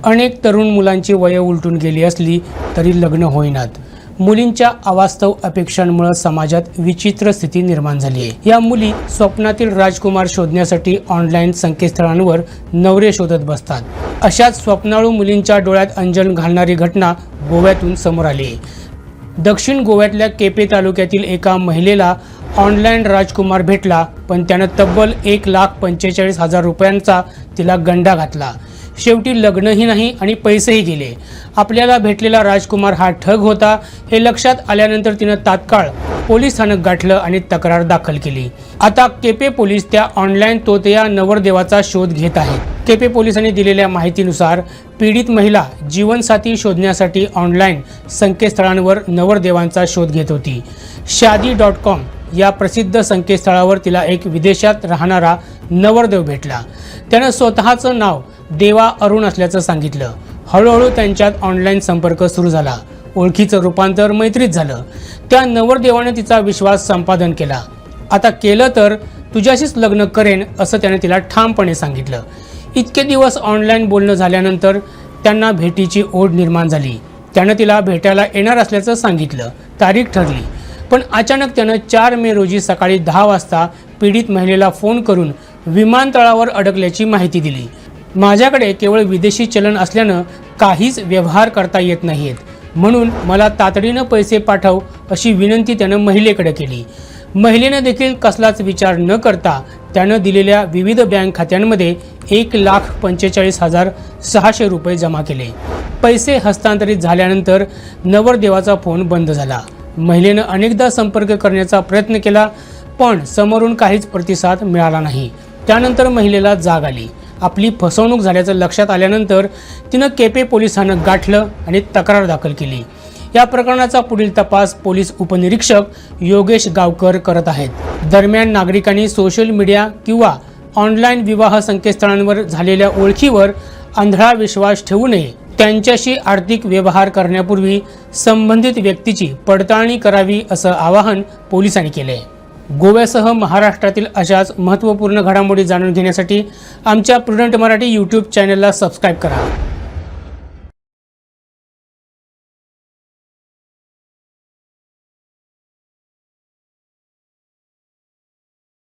अनेक तरुण मुलांची वय उलटून गेली असली तरी लग्न होईनात। मुलींच्या अवास्तव अपेक्षांमुळे समाजात विचित्र स्थिती निर्माण झाली आहे। या मुली स्वप्नातील राजकुमार शोधण्यासाठी ऑनलाईन संकेतस्थळांवर नवरे शोधत बसतात। अशाच स्वप्नाळू मुलींच्या डोळ्यात अंजन घालणारी घटना गोव्यातून समोर आली आहे। दक्षिण गोव्यातल्या केपे तालुक्यातील एका महिलेला ऑनलाईन राजकुमार भेटला, पण त्यानं तब्बल 1,45,000 रुपयांचा तिला गंडा घातला। शेवटी लग्नही नाही आणि पैसेही गेले। आपल्याला भेटलेला राजकुमार हा ठग होता हे लक्षात आल्यानंतर तिनं तात्काळ पोलीस स्थानक गाठलं आणि तक्रार दाखल केली। आता केपे पोलीस त्या ऑनलाईन तोतया नवरदेवाचा शोध घेत आहेत। केपे पोलिसांनी दिलेल्या माहितीनुसार पीडित महिला जीवनसाथी शोधण्यासाठी ऑनलाईन संकेतस्थळांवर नवरदेवांचा शोध घेत होती। शादी.com या प्रसिद्ध संकेतस्थळावर तिला एक विदेशात राहणारा नवरदेव भेटला। त्यानं स्वतःचं नाव देवा अरुण असल्याचं सांगितलं। हळूहळू त्यांच्यात ऑनलाईन संपर्क सुरू झाला। ओळखीचं रूपांतर मैत्रीत झालं। त्या नवरदेवाने तिचा विश्वास संपादन केला। आता केलं तर तुझ्याशीच लग्न करेन असं त्याने तिला ठामपणे सांगितलं। इतके दिवस ऑनलाईन बोलणं झाल्यानंतर त्यांना भेटीची ओढ निर्माण झाली। त्यानं तिला भेटायला येणार असल्याचं सांगितलं। तारीख ठरली, पण अचानक त्यानं 4 मे रोजी सकाळी 10 वाजता पीडित महिलेला फोन करून विमानतळावर अडकल्याची माहिती दिली। माझ्याकडे केवळ विदेशी चलन असल्यानं काहीच व्यवहार करता येत नाहीत, म्हणून मला तातडीनं पैसे पाठव अशी विनंती त्यानं महिलेकडे केली। महिलेनं देखील कसलाच विचार न करता त्यानं दिलेल्या विविध बँक खात्यांमध्ये 1,45,600 रुपये जमा केले। पैसे हस्तांतरित झाल्यानंतर नवरदेवाचा फोन बंद झाला। महिलेनं अनेकदा संपर्क करण्याचा प्रयत्न केला, पण समोरून काहीच प्रतिसाद मिळाला नाही। त्यानंतर महिलेला जाग आली। आपली फसवणूक झाल्याचं लक्षात आल्यानंतर तिनं केपे पोलिसांना गाठलं आणि तक्रार दाखल केली। या प्रकरणाचा पुढील तपास पोलीस उपनिरीक्षक योगेश गावकर करत आहेत। दरम्यान नागरिकांनी सोशल मीडिया किंवा ऑनलाईन विवाह संकेतस्थळांवर झालेल्या ओळखीवर आंधळा विश्वास ठेवू नये। त्यांच्याशी आर्थिक व्यवहार करण्यापूर्वी संबंधित व्यक्तीची पडताळणी करावी असं आवाहन पोलिसांनी केले। गोव्यासह महाराष्ट्रातील अशाच महत्त्वपूर्ण घडामोडी जाणून घेण्यासाठी आमच्या प्रुडंट मराठी यूट्यूब चॅनलला सबस्क्राईब करा।